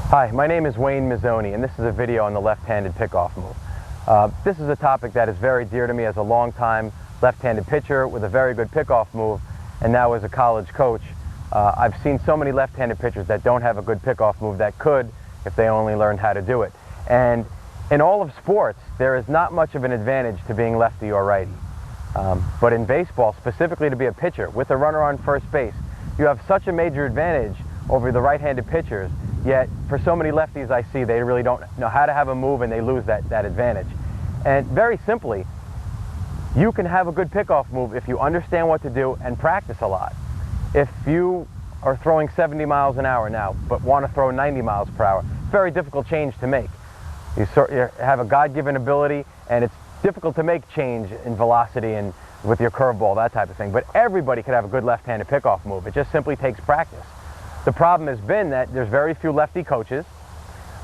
Hi, my name is Wayne Mazzoni, and this is a video on the left-handed pickoff move. This is a topic that is very dear to me as a long-time left-handed pitcher with a very good pickoff move, and now as a college coach. I've seen so many left-handed pitchers that don't have a good pickoff move that could if they only learned how to do it. And in all of sports, there is not much of an advantage to being lefty or righty. But in baseball, specifically to be a pitcher with a runner on first base, you have such a major advantage over the right-handed pitchers, yet for so many lefties I see, they really don't know how to have a move and they lose that advantage. And very simply, you can have a good pickoff move if you understand what to do and practice a lot. If you are throwing 70 miles an hour now, but want to throw 90 miles per hour, it's a very difficult change to make. You have a God-given ability, and it's difficult to make change in velocity and with your curveball, that type of thing. But everybody could have a good left-handed pickoff move. It just simply takes practice. The problem has been that there's very few lefty coaches,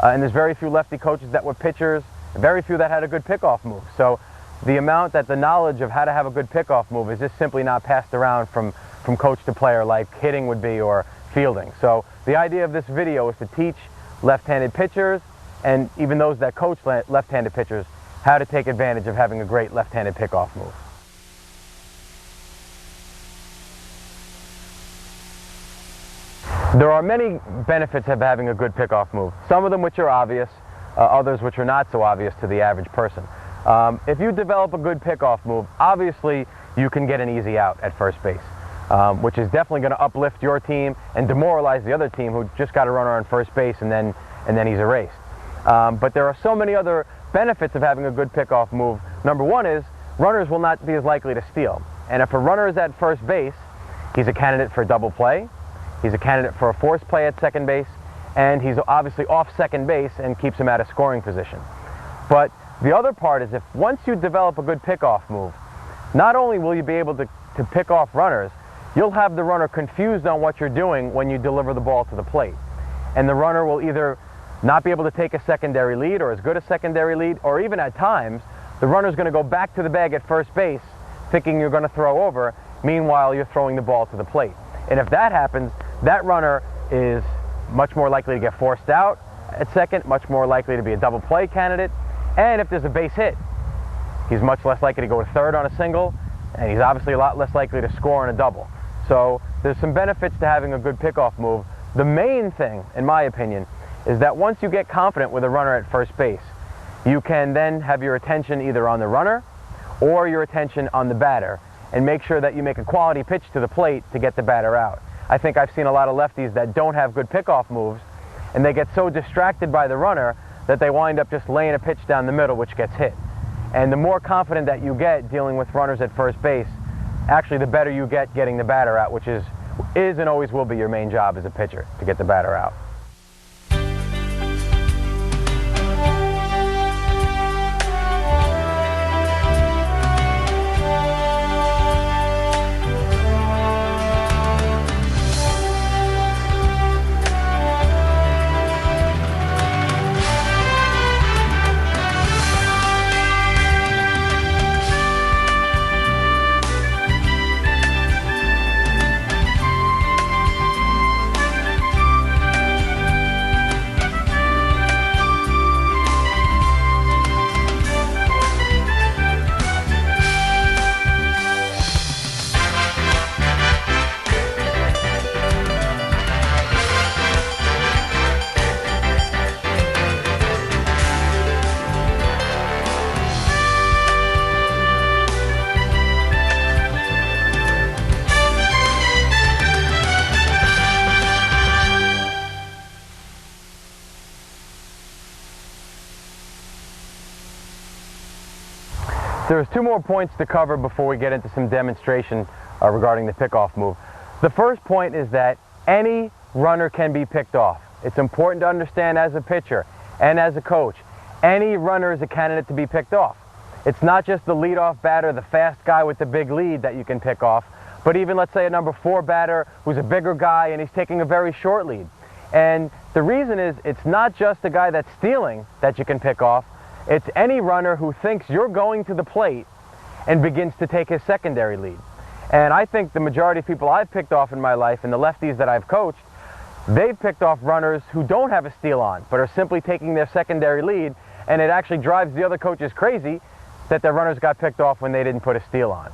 and there's very few lefty coaches that were pitchers, very few that had a good pickoff move. So the amount that the knowledge of how to have a good pickoff move is just simply not passed around from coach to player like hitting would be or fielding. So the idea of this video is to teach left-handed pitchers, and even those that coach left-handed pitchers, how to take advantage of having a great left-handed pickoff move. There are many benefits of having a good pickoff move, some of them which are obvious, others which are not so obvious to the average person. If you develop a good pickoff move, obviously you can get an easy out at first base, which is definitely going to uplift your team and demoralize the other team who just got a runner on first base and then he's erased. But there are so many other benefits of having a good pickoff move. Number one is runners will not be as likely to steal. And if a runner is at first base, he's a candidate for double play. He's a candidate for a force play at second base, and he's obviously off second base and keeps him at a scoring position. But the other part is if once you develop a good pickoff move, not only will you be able to pick off runners, you'll have the runner confused on what you're doing when you deliver the ball to the plate. And the runner will either not be able to take a secondary lead or as good a secondary lead, or even at times, the runner's going to go back to the bag at first base thinking you're going to throw over, meanwhile you're throwing the ball to the plate. And if that happens, that runner is much more likely to get forced out at second, much more likely to be a double play candidate, and if there's a base hit, he's much less likely to go to third on a single, and he's obviously a lot less likely to score on a double. So there's some benefits to having a good pickoff move. The main thing, in my opinion, is that once you get confident with a runner at first base, you can then have your attention either on the runner or your attention on the batter, and make sure that you make a quality pitch to the plate to get the batter out. I think I've seen a lot of lefties that don't have good pickoff moves, and they get so distracted by the runner that they wind up just laying a pitch down the middle, which gets hit. And the more confident that you get dealing with runners at first base, actually the better you get getting the batter out, which is and always will be your main job as a pitcher, to get the batter out. There's two more points to cover before we get into some demonstration regarding the pickoff move. The first point is that any runner can be picked off. It's important to understand as a pitcher and as a coach, any runner is a candidate to be picked off. It's not just the leadoff batter, the fast guy with the big lead that you can pick off, but even let's say a number 4 batter who's a bigger guy and he's taking a very short lead. And the reason is it's not just the guy that's stealing that you can pick off, it's any runner who thinks you're going to the plate and begins to take his secondary lead. And I think the majority of people I've picked off in my life and the lefties that I've coached, they've picked off runners who don't have a steal on, but are simply taking their secondary lead, and it actually drives the other coaches crazy that their runners got picked off when they didn't put a steal on.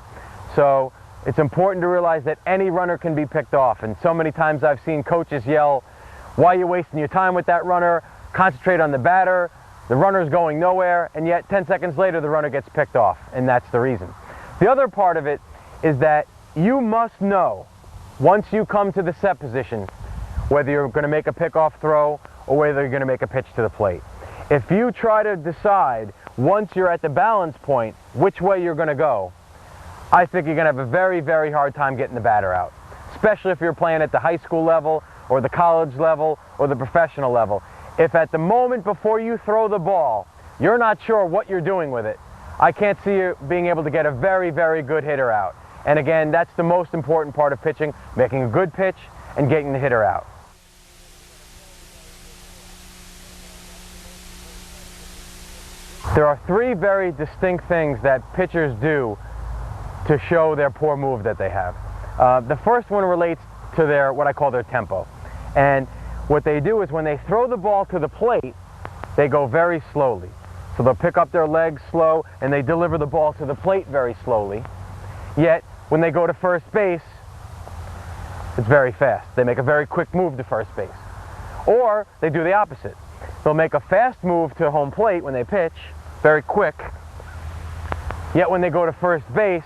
So it's important to realize that any runner can be picked off, and so many times I've seen coaches yell, "Why are you wasting your time with that runner? Concentrate on the batter. The runner's going nowhere," and yet 10 seconds later the runner gets picked off, and that's the reason. The other part of it is that you must know, once you come to the set position, whether you're going to make a pickoff throw or whether you're going to make a pitch to the plate. If you try to decide once you're at the balance point which way you're going to go, I think you're going to have a very, very hard time getting the batter out, especially if you're playing at the high school level or the college level or the professional level. If at the moment before you throw the ball, you're not sure what you're doing with it, I can't see you being able to get a very, very good hitter out. And again, that's the most important part of pitching, making a good pitch and getting the hitter out. There are three very distinct things that pitchers do to show their poor move that they have. The first one relates to their, what I call their tempo. And what they do is when they throw the ball to the plate, they go very slowly. So they'll pick up their legs slow and they deliver the ball to the plate very slowly. Yet when they go to first base, it's very fast. They make a very quick move to first base. Or they do the opposite. They'll make a fast move to home plate when they pitch, very quick. Yet when they go to first base,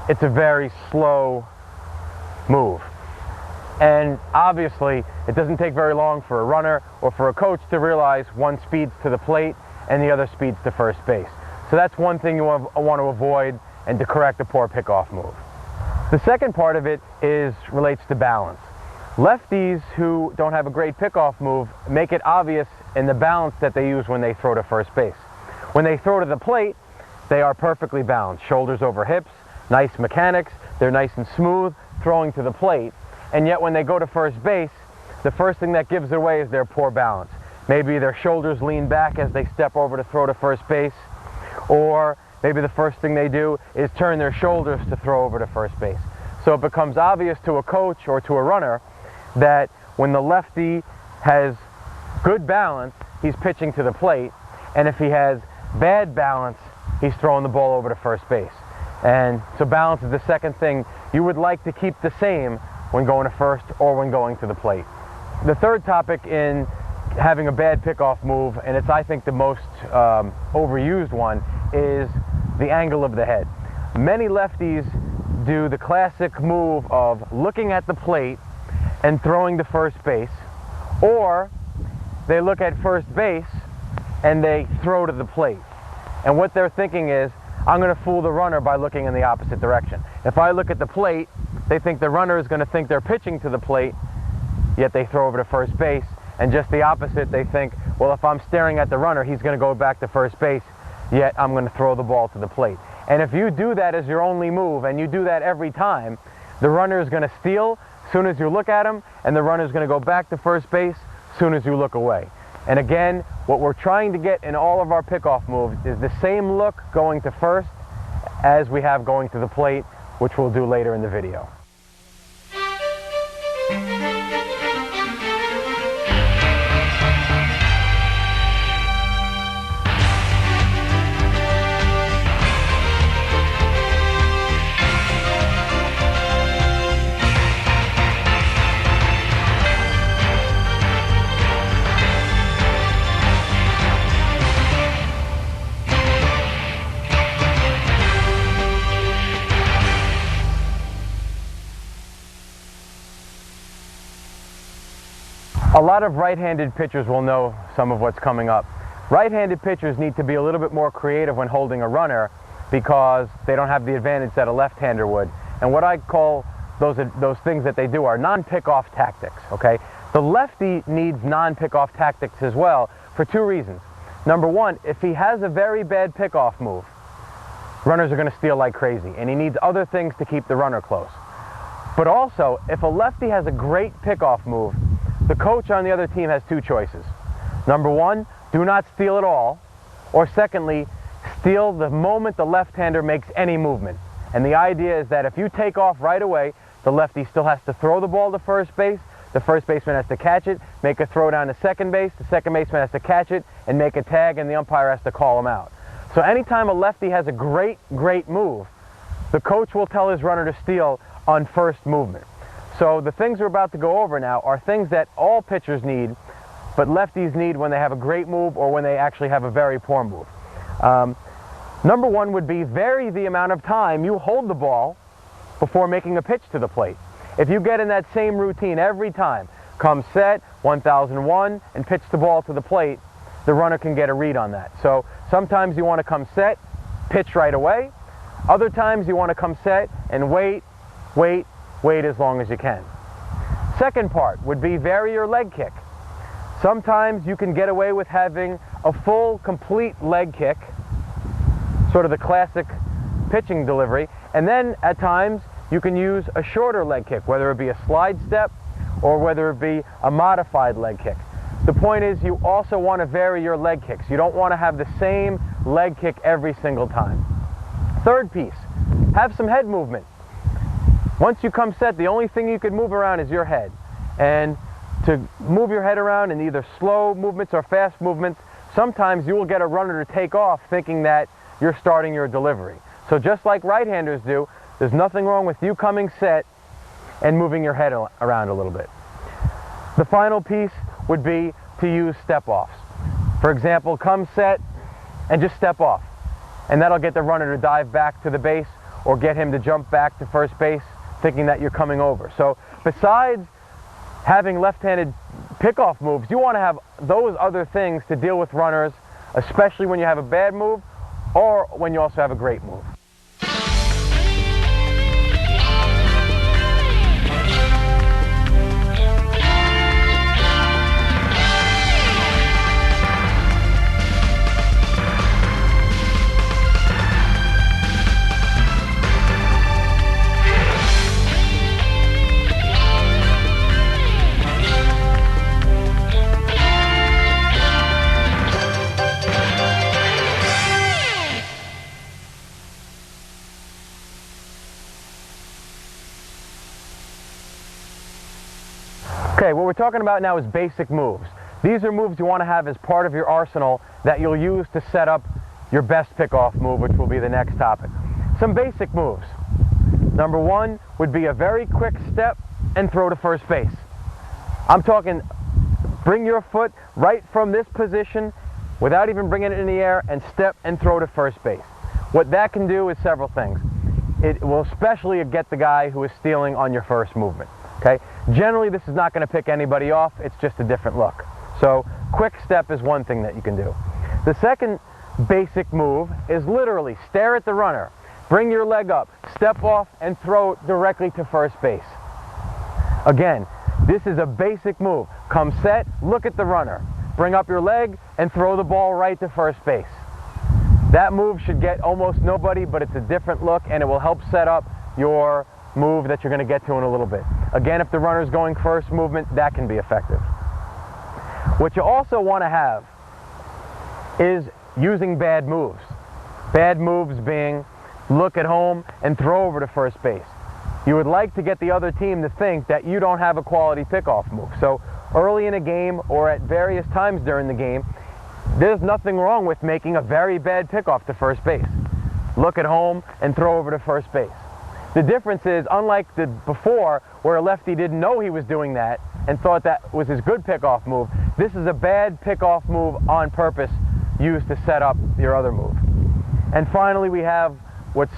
it's a very slow move. And obviously, it doesn't take very long for a runner or for a coach to realize one speeds to the plate and the other speeds to first base. So that's one thing you want to avoid and to correct a poor pickoff move. The second part of it relates to balance. Lefties who don't have a great pickoff move make it obvious in the balance that they use when they throw to first base. When they throw to the plate, they are perfectly balanced. Shoulders over hips, nice mechanics, they're nice and smooth, throwing to the plate. And yet when they go to first base, the first thing that gives it away is their poor balance. Maybe their shoulders lean back as they step over to throw to first base, or maybe the first thing they do is turn their shoulders to throw over to first base. So it becomes obvious to a coach or to a runner that when the lefty has good balance, he's pitching to the plate, and if he has bad balance, he's throwing the ball over to first base. And so balance is the second thing you would like to keep the same when going to first or when going to the plate. The third topic in having a bad pickoff move, and it's I think the most overused one, is the angle of the head. Many lefties do the classic move of looking at the plate and throwing to first base, or they look at first base and they throw to the plate. And what they're thinking is, I'm going to fool the runner by looking in the opposite direction. If I look at the plate, they think the runner is going to think they're pitching to the plate, yet they throw over to first base. And just the opposite, they think, well, if I'm staring at the runner, he's going to go back to first base, yet I'm going to throw the ball to the plate. And if you do that as your only move, and you do that every time, the runner is going to steal as soon as you look at him, and the runner is going to go back to first base as soon as you look away. And again, what we're trying to get in all of our pickoff moves is the same look going to first as we have going to the plate, which we'll do later in the video. A lot of right-handed pitchers will know some of what's coming up. Right-handed pitchers need to be a little bit more creative when holding a runner because they don't have the advantage that a left-hander would. And what I call those things that they do are non-pickoff tactics, okay? The lefty needs non-pickoff tactics as well for two reasons. Number one, if he has a very bad pickoff move, runners are going to steal like crazy, and he needs other things to keep the runner close. But also, if a lefty has a great pickoff move, the coach on the other team has two choices. Number one, do not steal at all. Or secondly, steal the moment the left-hander makes any movement. And the idea is that if you take off right away, the lefty still has to throw the ball to first base, the first baseman has to catch it, make a throw down to second base, the second baseman has to catch it and make a tag, and the umpire has to call him out. So anytime a lefty has a great move, the coach will tell his runner to steal on first movement. So the things we're about to go over now are things that all pitchers need, but lefties need when they have a great move or when they actually have a very poor move. Number one would be vary the amount of time you hold the ball before making a pitch to the plate. If you get in that same routine every time, come set, 1001, and pitch the ball to the plate, the runner can get a read on that. So sometimes you want to come set, pitch right away. Other times you want to come set and wait as long as you can. Second part would be vary your leg kick. Sometimes you can get away with having a full, complete leg kick, sort of the classic pitching delivery, and then at times you can use a shorter leg kick, whether it be a slide step or whether it be a modified leg kick. The point is you also want to vary your leg kicks. You don't want to have the same leg kick every single time. Third piece, have some head movement. Once you come set, the only thing you can move around is your head. And to move your head around in either slow movements or fast movements, sometimes you will get a runner to take off thinking that you're starting your delivery. So just like right-handers do, there's nothing wrong with you coming set and moving your head around a little bit. The final piece would be to use step-offs. For example, come set and just step off. And that'll get the runner to dive back to the base or get him to jump back to first base thinking that you're coming over. So besides having left-handed pickoff moves, you want to have those other things to deal with runners, especially when you have a bad move or when you also have a great move. Okay, what we're talking about now is basic moves. These are moves you want to have as part of your arsenal that you'll use to set up your best pickoff move, which will be the next topic. Some basic moves. Number one would be a very quick step and throw to first base. I'm talking bring your foot right from this position without even bringing it in the air and step and throw to first base. What that can do is several things. It will especially get the guy who is stealing on your first movement. Okay? Generally, this is not going to pick anybody off. It's just a different look. So, quick step is one thing that you can do. The second basic move is literally stare at the runner, bring your leg up, step off, and throw directly to first base. Again, this is a basic move. Come set, look at the runner, bring up your leg, and throw the ball right to first base. That move should get almost nobody, but it's a different look, and it will help set up your move that you're going to get to in a little bit. Again, if the runner's going first movement, that can be effective. What you also want to have is using bad moves. Bad moves being look at home and throw over to first base. You would like to get the other team to think that you don't have a quality pickoff move. So early in a game or at various times during the game, there's nothing wrong with making a very bad pickoff to first base. Look at home and throw over to first base. The difference is, unlike the before, where a lefty didn't know he was doing that and thought that was his good pickoff move, this is a bad pickoff move on purpose used to set up your other move. And finally, we have what's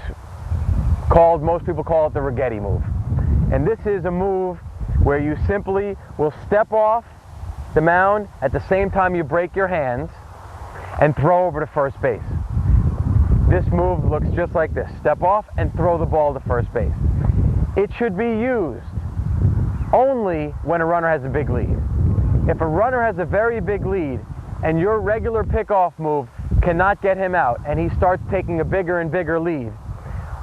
called, most people call it the Rigetti move. And this is a move where you simply will step off the mound at the same time you break your hands and throw over to first base. This move looks just like this. Step off and throw the ball to first base. It should be used only when a runner has a big lead. If a runner has a very big lead and your regular pickoff move cannot get him out and he starts taking a bigger and bigger lead,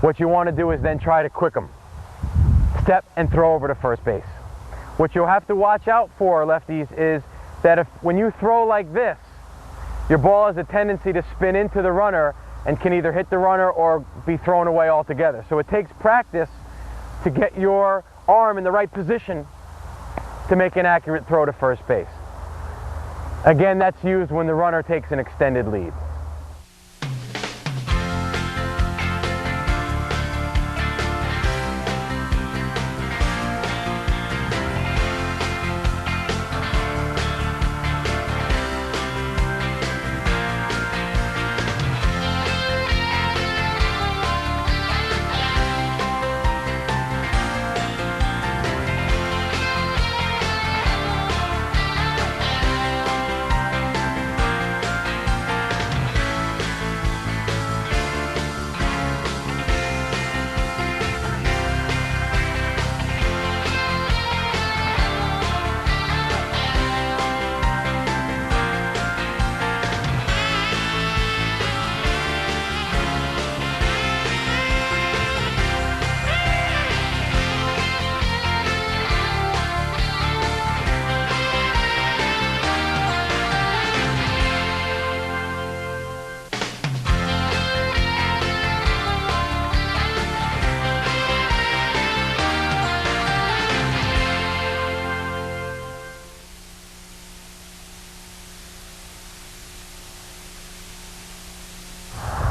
what you want to do is then try to quick him. Step and throw over to first base. What you'll have to watch out for, lefties, is that when you throw like this, your ball has a tendency to spin into the runner and can either hit the runner or be thrown away altogether. So it takes practice to get your arm in the right position to make an accurate throw to first base. Again, that's used when the runner takes an extended lead.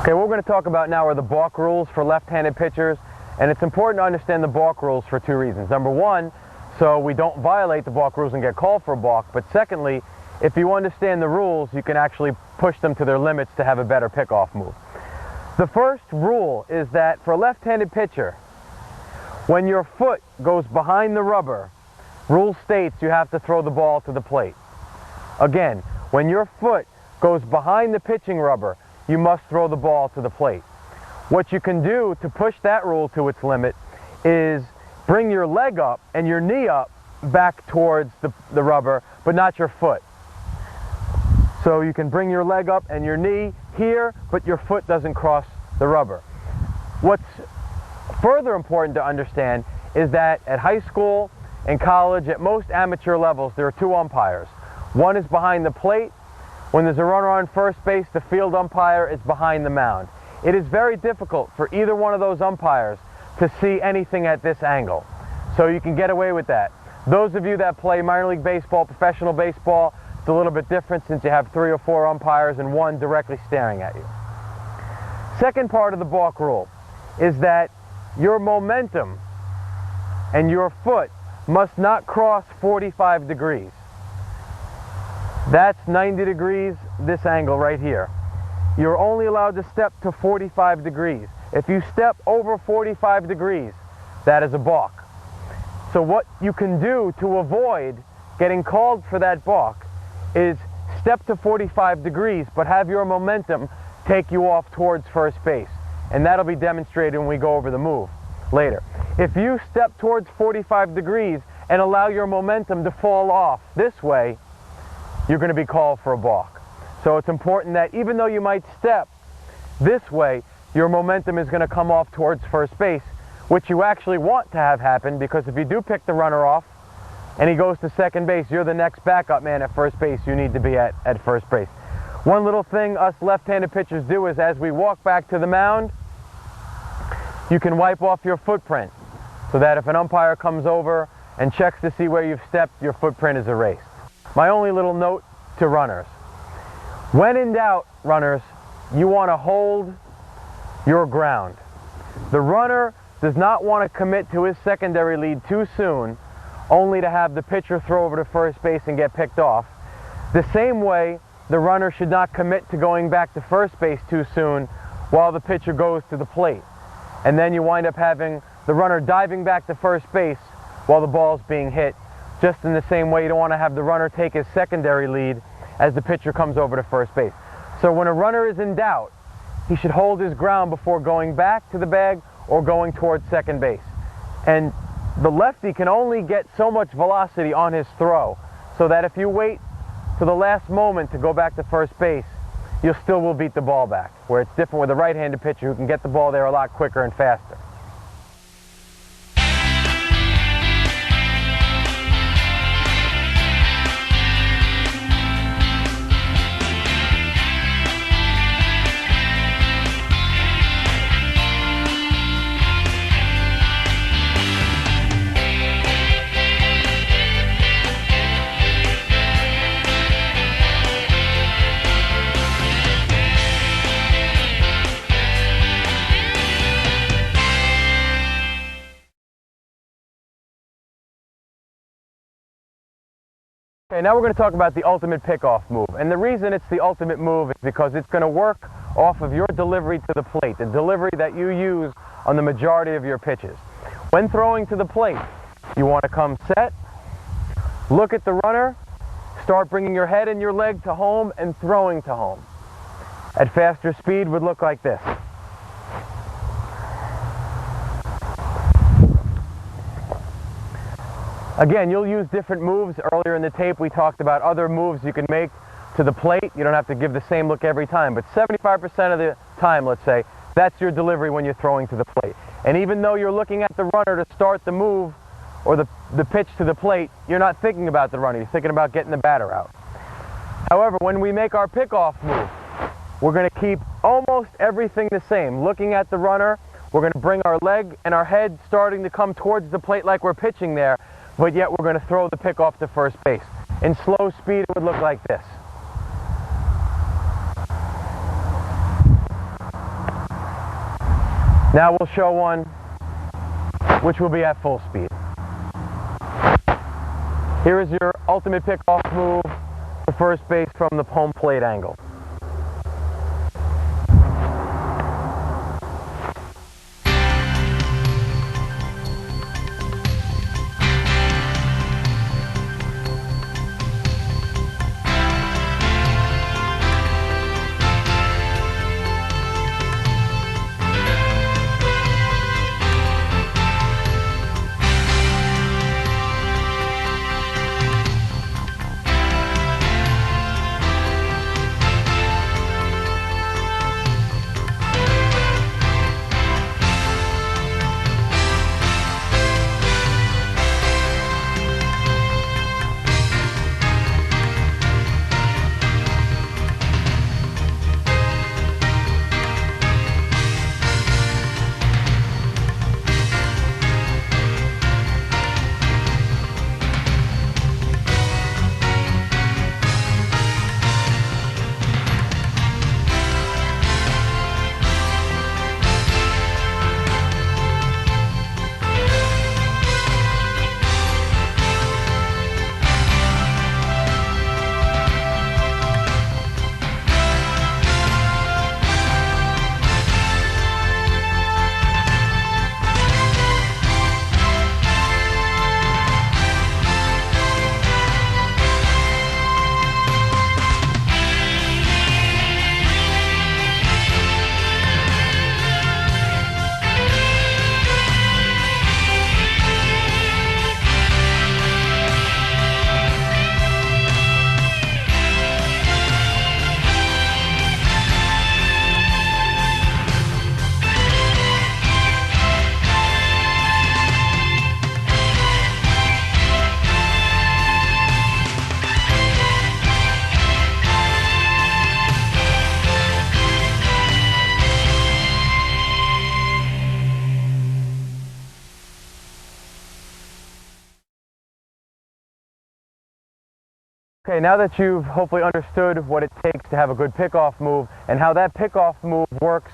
Okay, what we're going to talk about now are the balk rules for left-handed pitchers, and it's important to understand the balk rules for two reasons. Number one, so we don't violate the balk rules and get called for a balk, but secondly, if you understand the rules, you can actually push them to their limits to have a better pickoff move. The first rule is that for a left-handed pitcher, when your foot goes behind the rubber, rule states you have to throw the ball to the plate. Again, when your foot goes behind the pitching rubber, you must throw the ball to the plate. What you can do to push that rule to its limit is bring your leg up and your knee up back towards the rubber, but not your foot. So you can bring your leg up and your knee here, but your foot doesn't cross the rubber. What's further important to understand is that at high school and college, at most amateur levels, there are two umpires. One is behind the plate. When there's a runner on first base, the field umpire is behind the mound. It is very difficult for either one of those umpires to see anything at this angle. So you can get away with that. Those of you that play minor league baseball, professional baseball, it's a little bit different since you have 3 or 4 umpires and one directly staring at you. Second part of the balk rule is that your momentum and your foot must not cross 45 degrees. That's 90 degrees, this angle right here. You're only allowed to step to 45 degrees. If you step over 45 degrees, that is a balk. So what you can do to avoid getting called for that balk is step to 45 degrees, but have your momentum take you off towards first base. And that'll be demonstrated when we go over the move later. If you step towards 45 degrees and allow your momentum to fall off this way, you're going to be called for a balk. So it's important that even though you might step this way, your momentum is going to come off towards first base, which you actually want to have happen, because if you do pick the runner off and he goes to second base, you're the next backup man at first base. You need to be at first base. One little thing us left-handed pitchers do is as we walk back to the mound, you can wipe off your footprint so that if an umpire comes over and checks to see where you've stepped, your footprint is erased. My only little note to runners: when in doubt, runners, you want to hold your ground. The runner does not want to commit to his secondary lead too soon, only to have the pitcher throw over to first base and get picked off. The same way, the runner should not commit to going back to first base too soon while the pitcher goes to the plate. And then you wind up having the runner diving back to first base while the ball's being hit. Just in the same way, you don't want to have the runner take his secondary lead as the pitcher comes over to first base. So when a runner is in doubt, he should hold his ground before going back to the bag or going towards second base. And the lefty can only get so much velocity on his throw, so that if you wait to the last moment to go back to first base, you still will beat the ball back, where it's different with a right-handed pitcher who can get the ball there a lot quicker and faster. Okay, now we're going to talk about the ultimate pickoff move. And the reason it's the ultimate move is because it's going to work off of your delivery to the plate, the delivery that you use on the majority of your pitches. When throwing to the plate, you want to come set, look at the runner, start bringing your head and your leg to home and throwing to home. At faster speed would look like this. Again, you'll use different moves. Earlier in the tape we talked about other moves you can make to the plate. You don't have to give the same look every time, but 75% of the time, let's say, that's your delivery when you're throwing to the plate. And even though you're looking at the runner to start the move or the pitch to the plate, you're not thinking about the runner, you're thinking about getting the batter out. However, when we make our pickoff move, we're going to keep almost everything the same. Looking at the runner, we're going to bring our leg and our head starting to come towards the plate like we're pitching there, but yet we're going to throw the pickoff to first base. In slow speed, it would look like this. Now we'll show one which will be at full speed. Here is your ultimate pickoff move to first base from the home plate angle. Okay, now that you've hopefully understood what it takes to have a good pickoff move and how that pickoff move works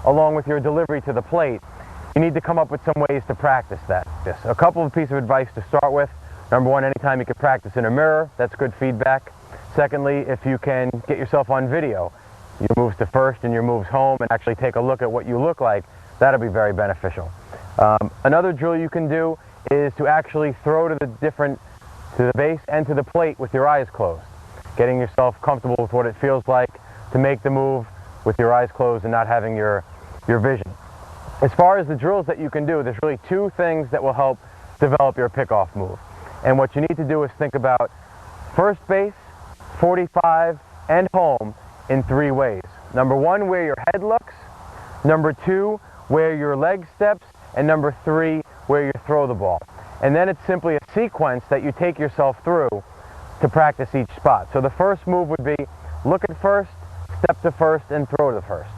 along with your delivery to the plate, you need to come up with some ways to practice that. A couple of pieces of advice to start with. Number one, anytime you can practice in a mirror, that's good feedback. Secondly, if you can get yourself on video, your moves to first and your moves home, and actually take a look at what you look like, that'll be very beneficial. Another drill you can do is to actually throw to the base and to the plate with your eyes closed. Getting yourself comfortable with what it feels like to make the move with your eyes closed and not having your vision. As far as the drills that you can do, there's really two things that will help develop your pickoff move. And what you need to do is think about first base, 45, and home in three ways. Number one, where your head looks. Number two, where your leg steps. And number three, where you throw the ball. And then it's simply a sequence that you take yourself through to practice each spot. So the first move would be look at first, step to first, and throw to first.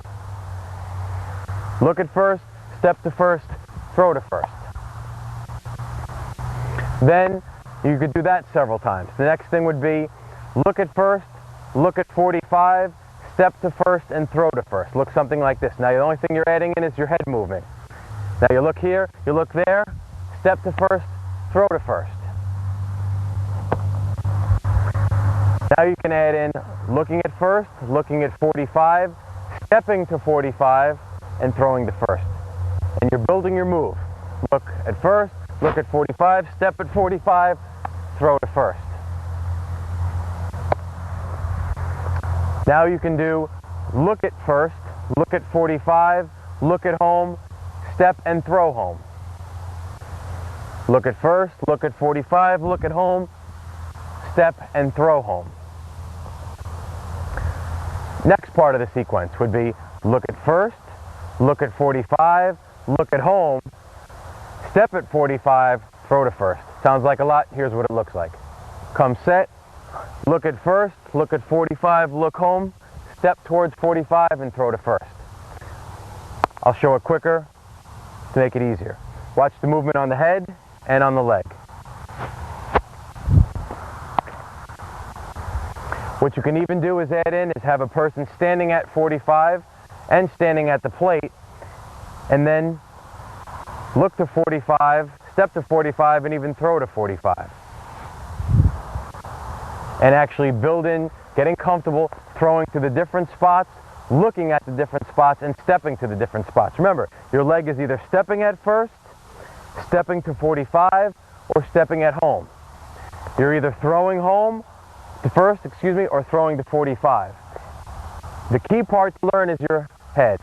Look at first, step to first, throw to first. Then you could do that several times. The next thing would be look at first, look at 45, step to first, and throw to first. Look something like this. Now the only thing you're adding in is your head movement. Now you look here, you look there, step to first, throw to first. Now you can add in looking at first, looking at 45, stepping to 45, and throwing to first. And you're building your move. Look at first, look at 45, step at 45, throw to first. Now you can do look at first, look at 45, look at home, step and throw home. Look at first, look at 45, look at home, step and throw home. Next part of the sequence would be look at first, look at 45, look at home, step at 45, throw to first. Sounds like a lot. Here's what it looks like. Come set, look at first, look at 45, look home, step towards 45 and throw to first. I'll show it quicker to make it easier. Watch the movement on the head and on the leg. What you can even do is add in is have a person standing at 45 and standing at the plate, and then look to 45, step to 45, and even throw to 45. And actually build in getting comfortable throwing to the different spots, looking at the different spots, and stepping to the different spots. Remember, your leg is either stepping at first, stepping to 45, or stepping at home. You're either throwing home to first, or throwing to 45. The key part to learn is your head.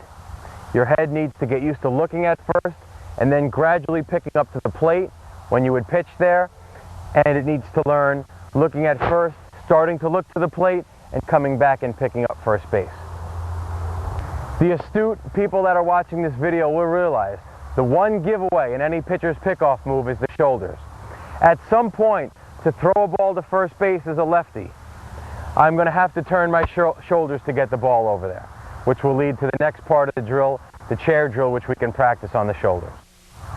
Your head needs to get used to looking at first and then gradually picking up to the plate when you would pitch there, and it needs to learn looking at first, starting to look to the plate, and coming back and picking up first base. The astute people that are watching this video will realize the one giveaway in any pitcher's pickoff move is the shoulders. At some point, to throw a ball to first base as a lefty, I'm going to have to turn my shoulders to get the ball over there, which will lead to the next part of the drill, the chair drill, which we can practice on the shoulders.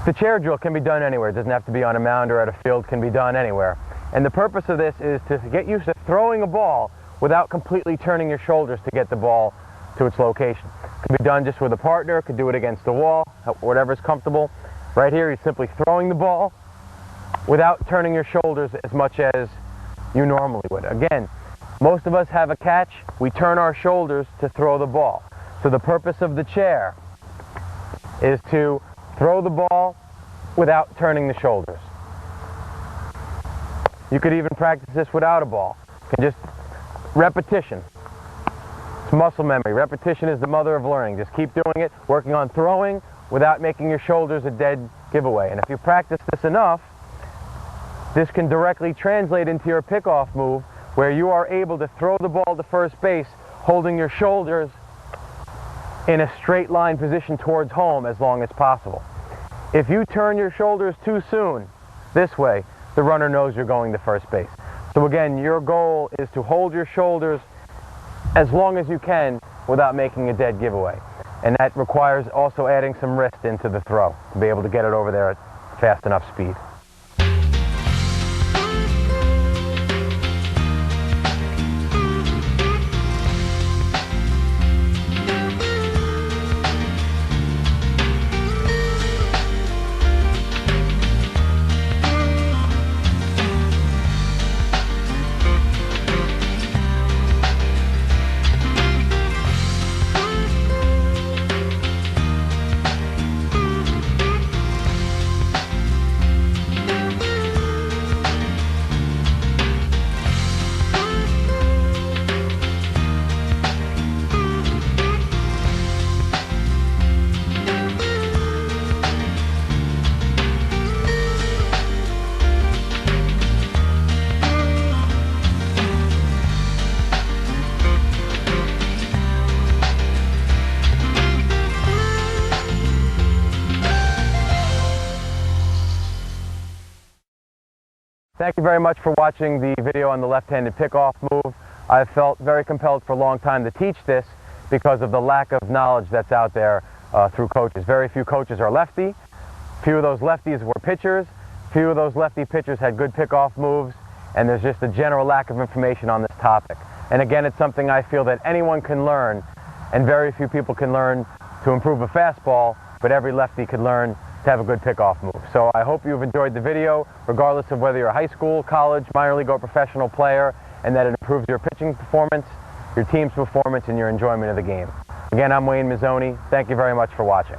The chair drill can be done anywhere. It doesn't have to be on a mound or at a field. It can be done anywhere. And the purpose of this is to get used to throwing a ball without completely turning your shoulders to get the ball to its location. It can be done just with a partner. It could do it against the wall, whatever's comfortable. Right here, you're simply throwing the ball without turning your shoulders as much as you normally would. Again, most of us have a catch. We turn our shoulders to throw the ball. So the purpose of the chair is to throw the ball without turning the shoulders. You could even practice this without a ball. You can just repetition. It's muscle memory. Repetition is the mother of learning. Just keep doing it, working on throwing without making your shoulders a dead giveaway. And if you practice this enough, this can directly translate into your pickoff move, where you are able to throw the ball to first base holding your shoulders in a straight line position towards home as long as possible. If you turn your shoulders too soon this way, the runner knows you're going to first base. So again, your goal is to hold your shoulders as long as you can without making a dead giveaway. And that requires also adding some wrist into the throw to be able to get it over there at fast enough speed. Thank you very much for watching the video on the left-handed pickoff move. I've felt very compelled for a long time to teach this because of the lack of knowledge that's out there through coaches. Very few coaches are lefty. Few of those lefties were pitchers. Few of those lefty pitchers had good pickoff moves, and there's just a general lack of information on this topic. And again, it's something I feel that anyone can learn, and very few people can learn to improve a fastball, but every lefty could learn to have a good pickoff move. So I hope you've enjoyed the video, regardless of whether you're a high school, college, minor league, or professional player. and that it improves your pitching performance, your team's performance, and your enjoyment of the game. Again, I'm Wayne Mazzoni. Thank you very much for watching.